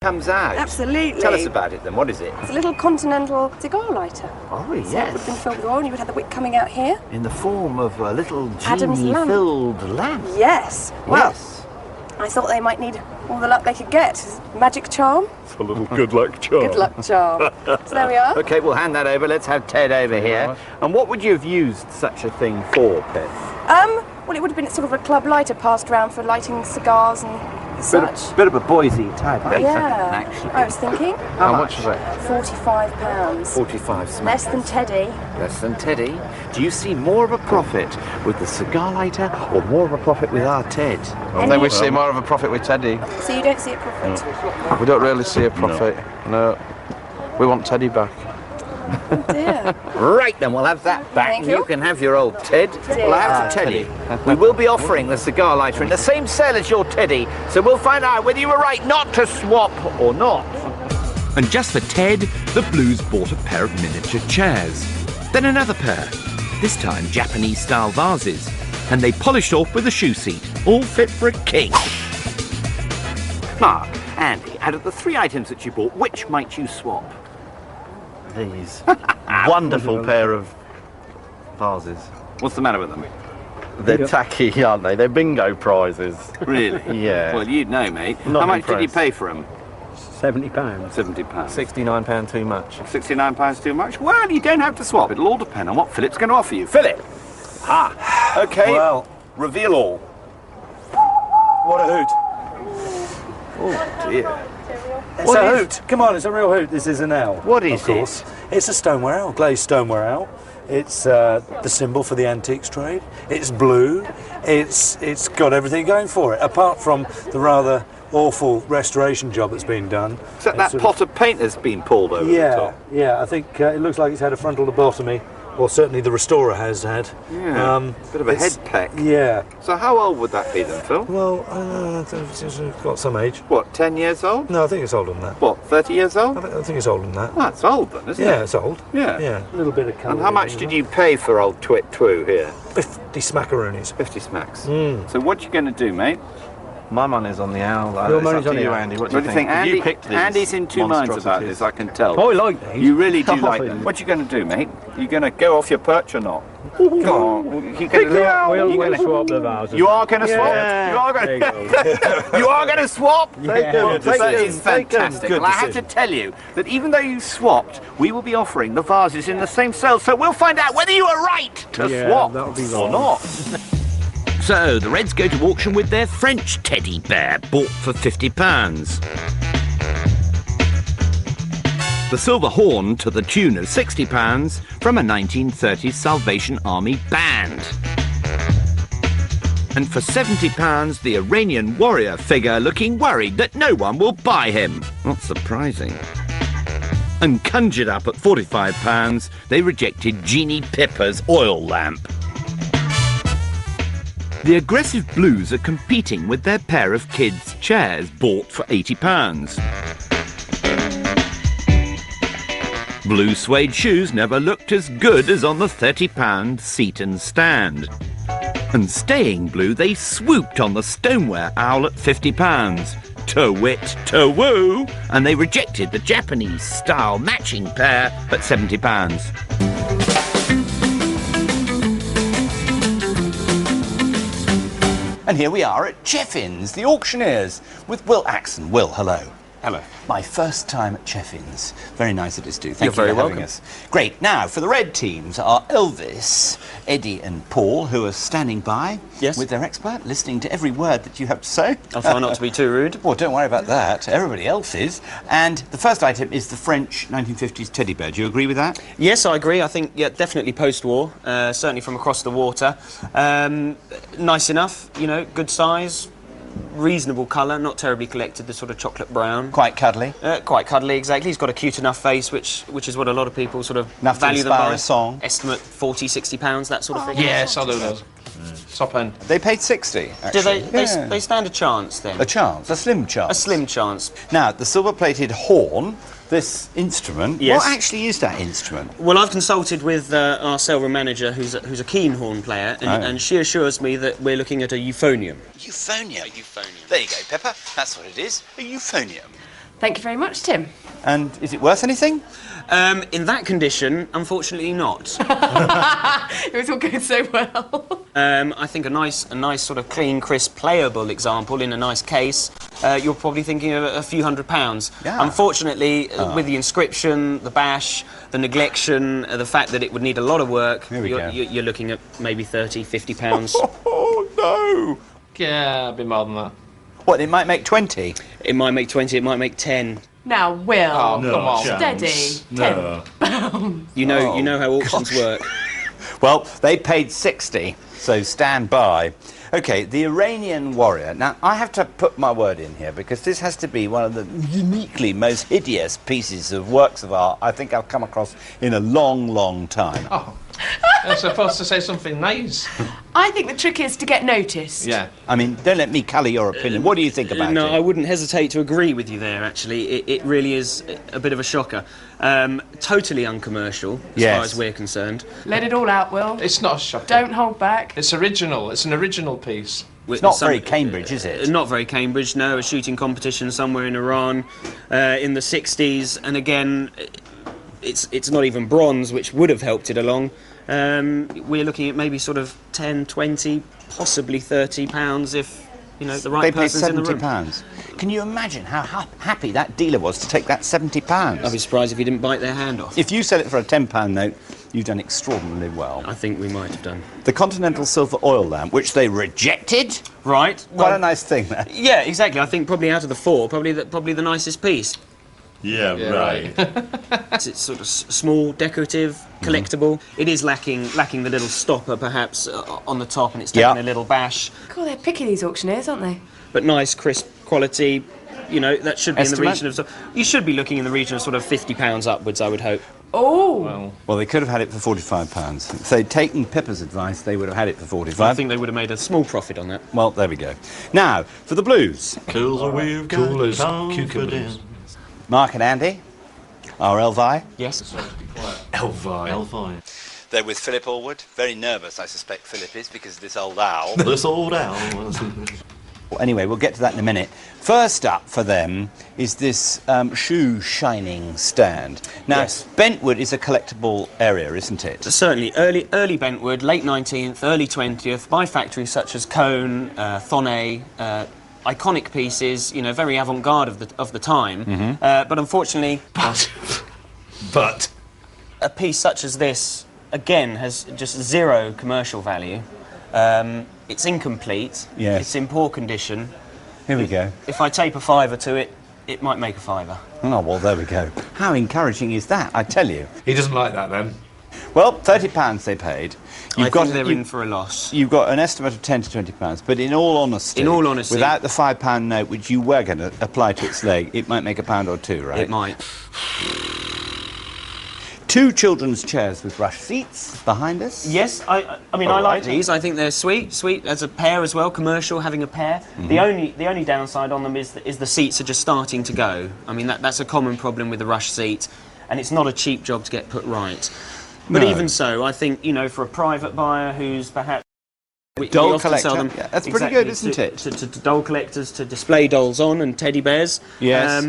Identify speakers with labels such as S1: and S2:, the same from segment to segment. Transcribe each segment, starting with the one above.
S1: comes out.
S2: Absolutely.
S1: Tell us about it then. What is it?
S2: It's a little continental cigar lighter.
S1: Oh, yes.
S2: So it would have been filled with oil and you would have the wick coming out here.
S1: In the form of a little
S2: Adam's lamp.
S1: genie-filled lamp.
S2: Yes. Well,
S1: Yes.
S2: I thought they might need all the luck they could get. Magic charm.
S3: It's a little good luck charm.
S2: Good luck charm. So there we are.
S1: Okay, we'll hand that over. Let's have Ted over here.
S3: Right.
S1: And what would you have used such a thing for, Pet?
S2: Well, it would have been sort of a club lighter passed around for lighting cigars and such.
S1: Bit of a Boise type,
S2: Yeah.
S1: actually.
S2: I was thinking
S3: How much is it?
S2: £45.
S1: 45 smacks.
S2: Less than Teddy.
S1: Less than Teddy. Do you see more of a profit with the cigar lighter or more of a profit with our Ted?
S3: I think we see more of a profit with Teddy.
S2: So you don't see a profit?
S3: We don't really see a profit. No. We want Teddy back.
S2: Oh dear.
S1: Right then, we'll have that back.
S2: Thank you.
S1: can have your old Ted.
S2: Dear.
S1: Well, I have to tell you, we will be offering the cigar lighter in the same sale as your Teddy, so we'll find out whether you were right not to swap or not.
S4: And just for Ted, the Blues bought a pair of miniature chairs. Then another pair, this time Japanese-style vases. And they polished off with a shoe seat, all fit for a king. Mark, Andy, out of the 3 items that you bought, which might you swap?
S5: These wonderful pair of vases.
S1: What's the matter with them?
S5: They're tacky, aren't they? They're bingo prizes.
S1: Really?
S5: Yeah.
S1: Well, you'd know, mate.
S5: Not
S1: How much did you
S5: impressed.
S1: pay for them?
S6: £70.
S1: £70.
S5: £69 too much.
S1: £69 too much? Well, you don't have to swap. It'll all depend on what Philip's going to offer you. Philip! Ah, okay.
S6: Well,
S1: Reveal all.
S6: what a hoot.
S1: Oh, dear.
S6: It's
S1: What
S6: a
S1: is-
S6: hoot. Come on, it's a real hoot. This is an owl.
S1: What is
S6: of course. It's a stoneware owl, glazed stoneware owl. It's the symbol for the antiques trade. It's blue. It's got everything going for it, apart from the rather awful restoration job that's been done.
S1: Except
S6: It's
S1: that
S6: sort
S1: pot of paint has been pulled over the
S6: Yeah,
S1: top.
S6: yeah. I think it looks like it's had a frontal lobotomy, or certainly the restorer has had.
S1: Yeah, bit of a
S6: it's-
S1: head peck.
S6: Yeah.
S1: So how old would that be then, Phil?
S6: Well, it's got some age.
S1: What, 10 years old?
S6: No, I think it's older than that.
S1: What, 30 years old?
S6: I think it's older than that.
S1: Well, that's old then, isn't
S6: Yeah,
S1: it?
S6: it's old.
S1: Yeah.
S6: Yeah, a little bit of colour.
S1: And how much did you pay for old Twit Twoo here?
S6: 50 smackaroonies.
S1: 50 smacks.
S6: Mm.
S1: So what you going to do, mate?
S5: My money's on the owl.
S6: Your
S5: It's
S6: money's
S5: up
S6: on
S5: to
S6: the
S5: you,
S6: owl.
S5: Andy. What
S1: What do you think? Andy,
S5: You picked these
S1: Andy's in two minds about
S5: monstrosities.
S1: this, I can tell.
S6: Oh, I like these.
S1: You really do
S5: Oh,
S1: like
S5: yeah.
S1: them. What you going to do, mate? You going to go off your perch or not? Come on. You gonna
S6: swap the vases.
S1: You are going to swap?
S6: Yeah.
S1: You are going
S6: There
S1: to You are going to swap?
S6: Yeah.
S1: That is fantastic. Well, I have to tell you that even though you swapped, we will be offering the vases in the same sale, so we'll find out whether you are right to swap
S6: that'll be
S1: or
S6: wrong.
S1: not.
S4: So the Reds go to auction with their French teddy bear, bought for £50. The silver horn to the tune of £60 from a 1930s Salvation Army band. And for £70, the Iranian Warrior figure, looking worried that no one will buy him. Not surprising. And conjured up at £45, they rejected Jeannie Pippa's oil lamp. The aggressive Blues are competing with their pair of kids' chairs bought for £80. Blue suede shoes never looked as good as on the £30 seat and stand. And staying blue, they swooped on the stoneware owl at £50. To wit, to woo, and they rejected the Japanese-style matching pair at £70.
S1: And here we are at Cheffins, the auctioneers, with Will Axon. Will, hello.
S7: Hello.
S1: My first time at Cheffins. Very nice of us to. Thank
S7: You're
S1: you
S7: very
S1: for having
S7: welcome.
S1: us. Great. Now, for the red teams are Elvis, Eddie and Paul, who are standing by
S7: Yes.
S1: with their expert, listening to every word that you have to say.
S7: I'll try not to be too rude.
S1: Well, don't worry about that. Everybody else is. And the first item is the French 1950s teddy bear. Do you agree with that?
S7: Yes, I agree. I think, yeah, definitely post-war, certainly from across the water. Nice enough, you know, good size, reasonable colour, not terribly collected, the sort of chocolate brown.
S1: Quite cuddly.
S7: Quite cuddly, exactly. He's got a cute enough face, which is what a lot of people sort of
S1: Enough to
S7: value them
S1: inspire
S7: by.
S1: a song.
S7: Estimate £40, £60, that sort of thing.
S3: Yes, I'll do those. Top end.
S1: They paid 60, actually.
S7: Do they
S1: Yeah.
S7: they stand a chance then?
S1: A chance, a slim chance.
S7: A slim chance.
S1: Now, the silver-plated horn, this instrument,
S7: Yes.
S1: what actually is that instrument?
S7: Well, I've consulted with our saleroom manager, who's a keen horn player, and,
S1: Oh.
S7: and she assures me that we're looking at a euphonium.
S1: Euphonium. Euphonium. There you go, Pepper. That's what it is. A euphonium.
S2: Thank you very much, Tim.
S1: And is it worth anything?
S7: In that condition, unfortunately not.
S2: It was all going so well.
S7: I think a nice sort of clean, crisp, playable example in a nice case, you're probably thinking of a few £100s.
S1: Yeah.
S7: Unfortunately, with the inscription, the bash, the neglection, the fact that it would need a lot of work, you're looking at maybe £30, £50.
S1: Oh, no!
S3: Yeah, a bit more than that.
S1: What, it might make 20?
S7: It might make 20, it might make 10.
S2: Now, Will.
S3: Oh, come on.
S2: Steady.
S8: No.
S7: You know how auctions work.
S1: Well, they paid 60, so stand by. OK, the Iranian Warrior. Now, I have to put my word in here, because this has to be one of the uniquely most hideous pieces of works of art I think I've come across in a long, long time.
S3: Oh, I'm supposed to say something nice.
S2: I think the trick is to get noticed.
S3: Yeah.
S1: I mean, don't let me colour your opinion. What do you think about it?
S7: No, I wouldn't hesitate to agree with you there, actually. It really is a bit of a shocker. Totally uncommercial, as far as we're concerned.
S2: Let it all out, Will.
S3: It's not a shocker.
S2: Don't hold back.
S3: It's original. It's an original piece.
S1: It's not very Cambridge, is it?
S7: Not very Cambridge, no. A shooting competition somewhere in Iran in the 60s. And again, it's not even bronze, which would have helped it along. We're looking at maybe sort of 10, 20, possibly £30 if, you know, the right person's in the room.
S1: £70. Can you imagine how happy that dealer was to take that £70?
S7: I'd be surprised if he didn't bite their hand off.
S1: If you sell it for a £10 note, you've done extraordinarily well.
S7: I think we might have done.
S1: The Continental Silver Oil lamp, which they rejected.
S7: Right.
S1: Quite a nice thing, there.
S7: Yeah, exactly. I think probably out of the four, probably the nicest piece.
S8: Yeah, right.
S7: It's sort of small, decorative, collectible. It is lacking the little stopper, perhaps, on the top, and it's taken a little bash.
S2: Cool, they're picky, these auctioneers, aren't they?
S7: But nice, crisp quality. You know, that should be in the region of... You should be looking in the region of sort of £50 upwards, I would hope.
S2: Oh!
S1: Well, they could have had it for £45. If they'd taken Pippa's advice, they would have had it for 45.
S7: I think they would have made a small profit on that.
S1: Well, there we go. Now, for the blues.
S8: Cool, we've got
S3: Cool as
S8: confidence.
S3: cucumbers.
S1: Mark and Andy, our Elvi.
S7: Yes.
S8: Elvi.
S1: They're with Philip Allwood. Very nervous, I suspect Philip is, because of this old owl.
S8: This old owl.
S1: Anyway, we'll get to that in a minute. First up for them is this shoe shining stand. Now, Bentwood is a collectible area, isn't it?
S7: Certainly. Early Bentwood, late 19th, early 20th, by factories such as Cone, Thonay, iconic pieces, you know, very avant-garde of the time. But unfortunately...
S8: But...
S7: A piece such as this, again, has just zero commercial value. It's incomplete.
S1: Yes.
S7: It's in poor condition.
S1: Here we go.
S7: If I tape a fiver to it, it might make a fiver.
S1: Oh, well, there we go. How encouraging is that, I tell you?
S8: He doesn't like that, then.
S1: Well, £30 they paid.
S7: I think they're in for a loss.
S1: You've got an estimate of £10 to £20, but in all honesty... without the £5 note, which you were going to apply to its leg, it might make a pound or two, right?
S7: It might.
S1: 2 children's chairs with rush seats behind us.
S7: Yes, I mean, I like these. I think they're sweet as a pair as well, commercial, having a pair. The only downside on them is the seats are just starting to go. I mean, that's a common problem with the rush seat, and it's not a cheap job to get put right. But even so, I think, you know, for a private buyer who's perhaps...
S1: Doll collector, sell them, that's pretty good, isn't it?
S7: To doll collectors, to display dolls on and teddy bears.
S1: Yes.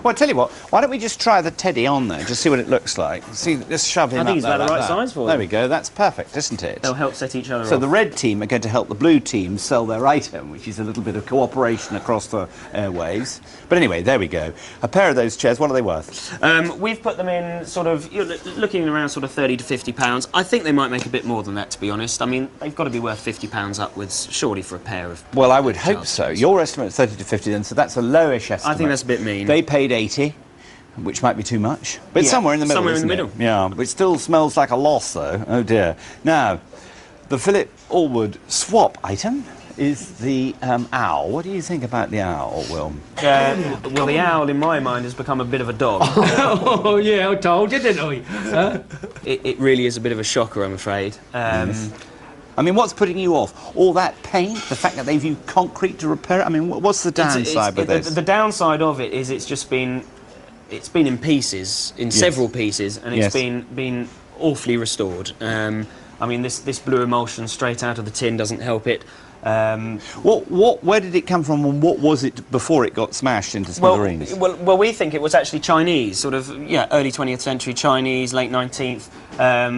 S1: Well, I tell you what, why don't we just try the teddy on there, just see what it looks like. See, let's shove him up there.
S7: I think he's about the right size for
S1: There
S7: them.
S1: we go, that's perfect, isn't it?
S7: They'll help set each other
S1: So
S7: off.
S1: the red team are going to help the blue team sell their item, which is a little bit of cooperation across the airways. But anyway, there we go. A pair of those chairs, what are they worth?
S7: We've put them in sort of, you're looking around sort of £30 to £50. I think they might make a bit more than that, to be honest. I mean, they've got to be worth £50 upwards, surely, for a pair of...
S1: Well, I would hope so. Your estimate is 30 to 50 then, so that's a lowish estimate.
S7: I think that's a bit mean.
S1: They paid 80. Which might be too much. But
S7: Yeah,
S1: somewhere in the middle,
S7: somewhere in the
S1: isn't
S7: middle.
S1: it? Yeah, which still smells like a loss, though. Oh, dear. Now, the Philip Allwood swap item is the owl. What do you think about the owl, Will?
S7: Well, the owl, in my mind, has become a bit of a dog.
S9: Oh, yeah, I told you, didn't I? Huh?
S7: It really is a bit of a shocker, I'm afraid.
S1: Yes. I mean, what's putting you off? All that paint? The fact that they've used concrete to repair it? I mean, what's the downside with this?
S7: The downside of it is it's just been... It's been in pieces, in several pieces, and it's been awfully restored. I mean, this blue emulsion straight out of the tin doesn't help it.
S1: Where did it come from, and what was it before it got smashed into smithereens?
S7: Well, we think it was actually Chinese, sort of, early 20th century Chinese, late 19th.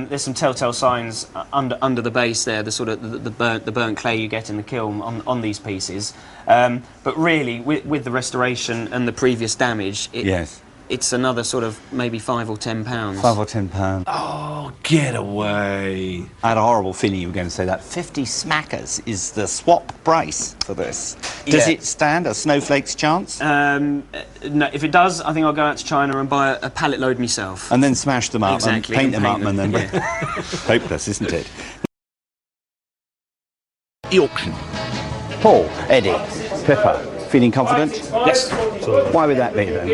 S7: There's some telltale signs under the base there, the sort of the burnt clay you get in the kiln on these pieces. But really, with the restoration and the previous damage, it's another sort of maybe £5 or £10.
S1: £5 or £10.
S8: Oh, get away.
S1: I had a horrible feeling you were going to say that. 50 smackers is the swap price for this. Does it stand a snowflake's chance?
S7: No, if it does, I think I'll go out to China and buy a pallet load myself.
S1: And then smash them up and paint them up and then...
S7: Yeah.
S1: Hopeless, isn't it?
S4: The auction.
S1: Paul, Eddie, Pippa, feeling confident?
S3: Yes.
S1: Why would that be then?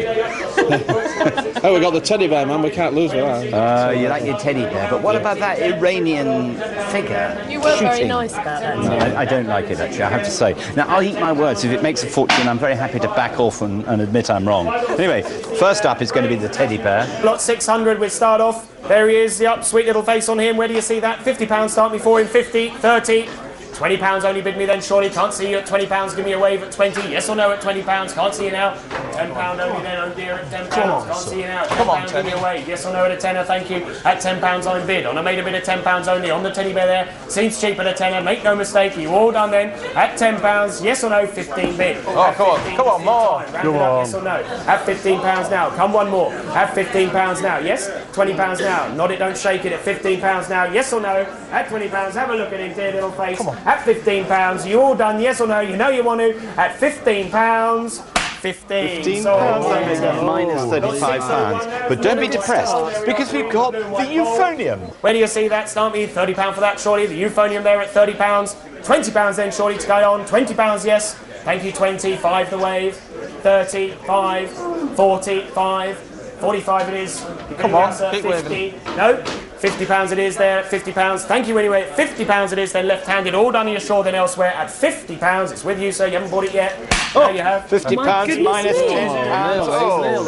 S3: Oh, we got the teddy bear, man. We can't lose with that.
S1: You like your teddy bear, but what about that Iranian figure?
S2: You weren't very nice about that.
S1: No, I don't like it, actually, I have to say. Now, I'll eat my words. If it makes a fortune, I'm very happy to back off and admit I'm wrong. Anyway, first up is going to be the teddy bear.
S10: Lot 600, we start off. There he is, yep, sweet little face on him. Where do you see that? £50 start me for him, 50, 30. £20 only bid me then, surely. Can't see you at £20. Give me a wave at 20. Yes or no at £20. Can't see you now. £10 only then, oh dear, at £10. Can't see you now. £10, give me a wave. Yes or no at a tenner, thank you. At £10 I'm bid. On I made a bid of £10 only on the teddy bear there. Seems cheap at a tenner. Make no mistake. You all done then. At £10, yes or no, 15 bid.
S5: Oh, come on, more.
S10: Come on. Yes or no. At £15 now. Come one more. At £15 now. Yes. £20 now. Nod it, don't shake it. At £15 now. Yes or no. At £20. Have a look at him, dear little face. Come on. At £15, you all done, yes or no? You know you want to. At £15, £15.
S1: £15, minus £35. But don't be depressed, because we've got the euphonium.
S10: Where do you see that? Start me, £30 for that, surely. The euphonium there at £30. £20 then, surely, to go on. £20, yes. Thank you, 20. 5 the wave. 30, 5, 40, 5. 45 it is.
S3: Come on,
S10: 50. No. £50 it is there at £50. Thank you anyway. At £50 it is then, left-handed. All done your shore then elsewhere at £50. It's with you, sir. You haven't bought it yet. There you have.
S1: £50 minus £10. Oh,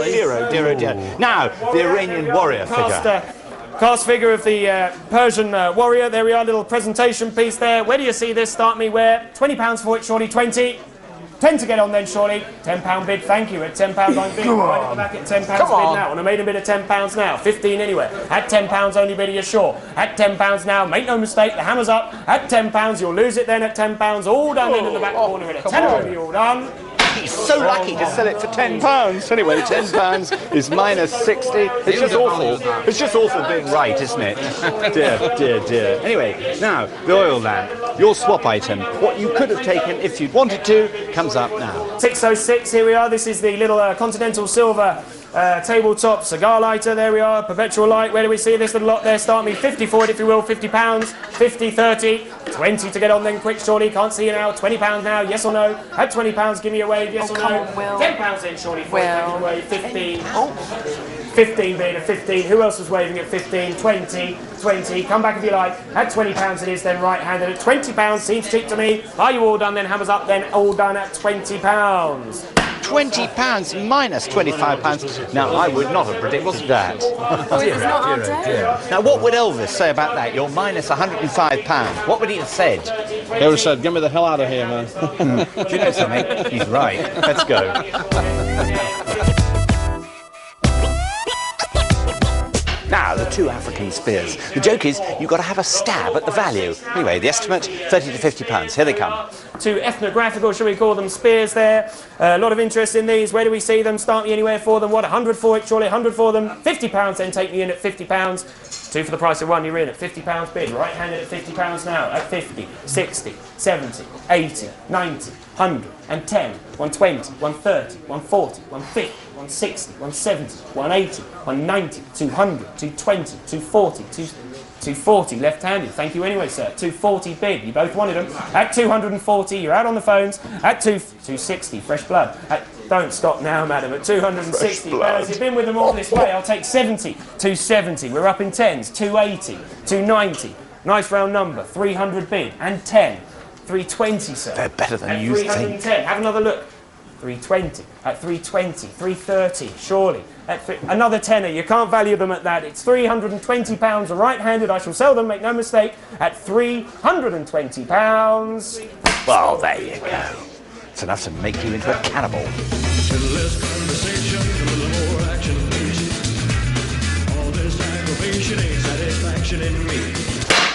S1: dear, dear. Now, the Iranian Warrior figure.
S10: Cast figure of the Persian warrior. There we are, little presentation piece there. Where do you see this? Start me where? £20 for it, surely. 20. 10 to get on then, surely. £10 bid, thank you. At £10 I'm bid. Right at the back at £10 bid now. And I made a bid of £10 now. 15 anyway. At £10 only bid, are you sure? At £10 now, make no mistake, the hammer's up. At £10, you'll lose it then at £10. All done then in the back corner at a tenner, all done.
S1: He's so lucky to sell it for £10. Anyway, £10 is minus 60. It's just awful. It's just awful being right, isn't it? Dear. Anyway, now, the oil lamp, your swap item. What you could have taken if you'd wanted to comes up now.
S10: 606, here we are. This is the little Continental Silver tabletop cigar lighter. There we are, perpetual light. Where do we see this little lot there? Start me 50 for it, if you will. £50, 50, 30, 20 to get on then quick, surely. Can't see you now. £20 now, yes or no? At £20, give me a wave, yes or no? £10 then, surely, for it, wave. 15. 15 being a 15. Who else was waving at 15? 20. 20. Come back if you like. At £20 it is then, right-handed. At £20 seems cheap to me. Are you all done then? Hammers up then. All done at £20.
S1: £20 minus £25. Now, I would not have predicted that. Now, what would Elvis say about that? You're minus £105. What would he have said?
S3: He would have said, get me the hell out of here, man.
S1: Do you know something? He's right. Let's go. Now, the two African spears. The joke is, you've got to have a stab at the value. Anyway, the estimate, £30 to £50. Here they come.
S10: Two ethnographical, shall we call them, spears there. A lot of interest in these. Where do we see them? Start me anywhere for them. What, 100 for it, surely? 100 for them. £50, then take me in at £50. Two for the price of one, you're in at £50 bid. Right-handed at £50 now. At 50, 60, 70, 80, 90, 100, and 10, 120, 130, 140, 150, 160, 170, 180, 190, 200, 220, 240, 240, left-handed. Thank you anyway, sir. 240 bid. You both wanted them. At 240, you're out on the phones. At 260, fresh blood. Don't stop now, madam. At 260, fellas, you've been with them all this way. I'll take 70. 270. We're up in tens. 280. 290. Nice round number. 300 bid. And 10. 320, sir.
S1: They're better than you think.
S10: 310. Have another look. 320. At 320. 330. Surely. At another tenner. You can't value them at that. It's £320. Right-handed. I shall sell them. Make no mistake. At £320.
S1: Well, there you go. It's enough to make you into a cannibal.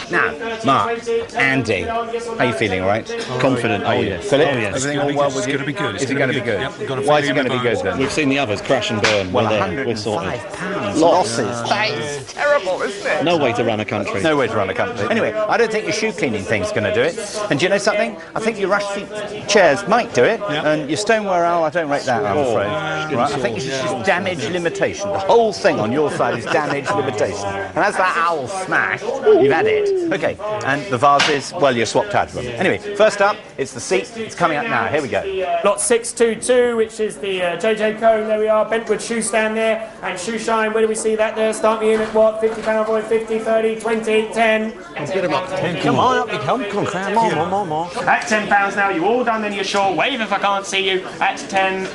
S1: Now, Mark, Andy, how are you feeling, all right?
S3: Confident.
S1: Oh, yeah. Philip, everything all well with
S8: It's
S1: you?
S8: going to be good.
S1: Is it going to be good?
S8: Yep, got a
S1: Why is it
S8: feeling
S1: going to be good then?
S3: We've seen the others crash and burn.
S1: Well,
S3: We're there. We're sorted.
S1: £105 losses. That is terrible, isn't it?
S3: No way to run a country.
S1: No way to run a company. Anyway, I don't think your shoe cleaning thing's going to do it. And do you know something? I think your rush seat chairs might do it.
S8: Yeah.
S1: And your stoneware owl, I don't rate that, I'm afraid. Right, I think this is just damage limitation. The whole thing on your side is damage limitation. And as that owl smashed, you've had it. Okay, and the vases, well, you're swapped out of them. Anyway, first up, it's the seat. It's coming up now. Here we go.
S10: Lot 622, which is the JJ Cone, there we are, Bentwood shoe stand there, and shoe shine, where do we see that there? Start me in at what? £50 for it, 50, 30, 20, 10.
S9: Come on, up you come. Come on, Sam. More.
S10: At £10 now, you all done then, you're sure. Wave if I can't see you at £10.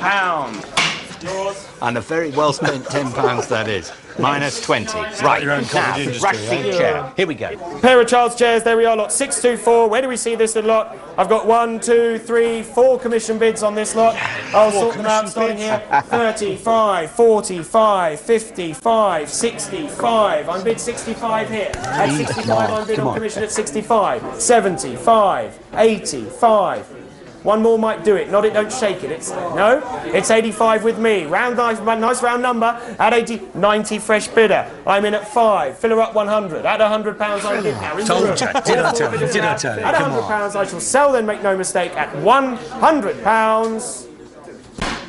S1: And a very well spent £10 that is. Minus 20. Right,
S8: your own
S1: now,
S8: cottage industry,
S1: rush seat chair. Here we go.
S10: Pair of child's chairs, there we are, lot 624. Where do we see this lot? I've got 1, 2, 3, 4 commission bids on this lot. I'll sort them out starting here. 35, 45, 55, 65. I'm bid 65 here. At 65, I'm bid on commission at 65. 75, 85. One more might do it. Nod it, don't shake it. It's 85 with me. Nice round number. At 80, 90 fresh bidder. I'm in at 5. Fill her up 100. At £100 I'm bid now.
S8: Told you. Did I tell you? Did I tell you?
S10: At £100 I shall sell, then make no mistake. At £100.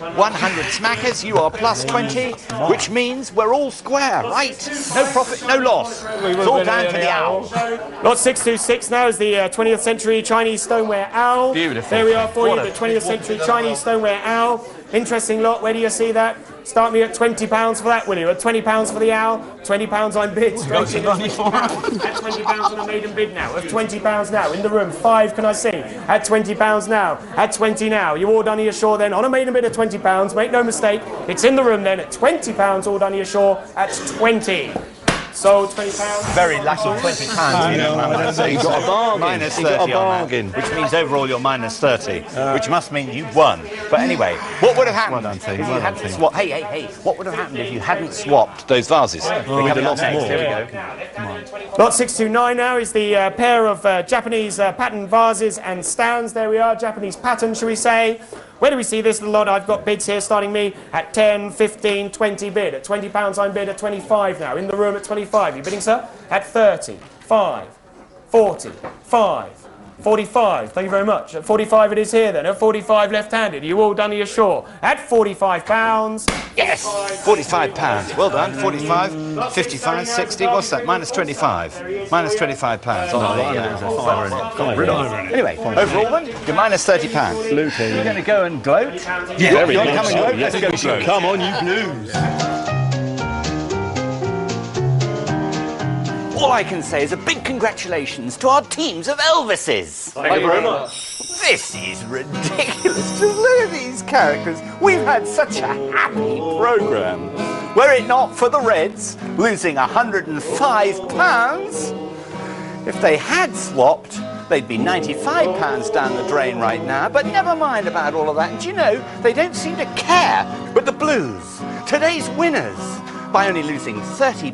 S1: 100 smackers, you are plus 20, which means we're all square, right? No profit, no loss. It's all down to the owl.
S10: Lot 626 now is the 20th century Chinese stoneware owl.
S1: Beautiful.
S10: There we are for you, the 20th century Chinese stoneware owl. Interesting lot, where do you see that? Start me at £20 for that, will you? At £20 for the owl, £20 I'm bid. Straight in. At £20 on a maiden bid now. Of £20 now. In the room, 5 can I see? At £20 now. At 20 now. You all done here sure then? On a maiden bid of £20. Make no mistake. It's in the room then at £20. All done here sure at 20. Sold £20.
S1: Very lucky £20. You know, so you got a bargain. Minus 30 on that, which means overall you're minus 30, which must mean you've won. But anyway, what would have happened if you hadn't swapped? Hey! What would have happened if you hadn't swapped those vases? We'd have lost more. Here we go.
S10: Lot 629 now is the pair of Japanese pattern vases and stands. There we are, Japanese pattern, shall we say. Where do we see this lot? I've got bids here starting me at 10, 15, 20 bid. At £20 I'm bid at 25 now. In the room at 25. You bidding, sir? At 30, 5, 40, 5, 45. Thank you very much. At 45 it is here then. At 45 left-handed. You all done here sure. At £45.
S1: Yes! £45. Well done. 45, 55, 60. What's that? Minus 25. Minus £25. Anyway, overall then, you're minus £30. You're going to go and gloat?
S8: Yeah,
S1: you want to come and gloat? Let's go gloat.
S8: Come on, you blues.
S1: All I can say is a big congratulations to our teams of Elvises.
S10: Thank you very much.
S1: This is ridiculous. Just look at these characters. We've had such a happy programme. Were it not for the Reds losing £105, if they had swapped, they'd be £95 down the drain right now. But never mind about all of that. And do you know, they don't seem to care. But the Blues, today's winners, by only losing £30,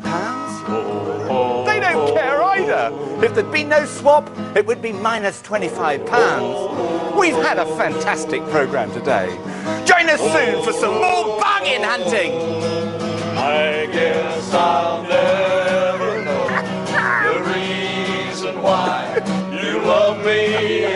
S1: they don't care either. If there'd been no swap, it would be minus £25. We've had a fantastic programme today. Join us soon for some more bargain hunting.
S11: I guess I'll never know the reason why you love me.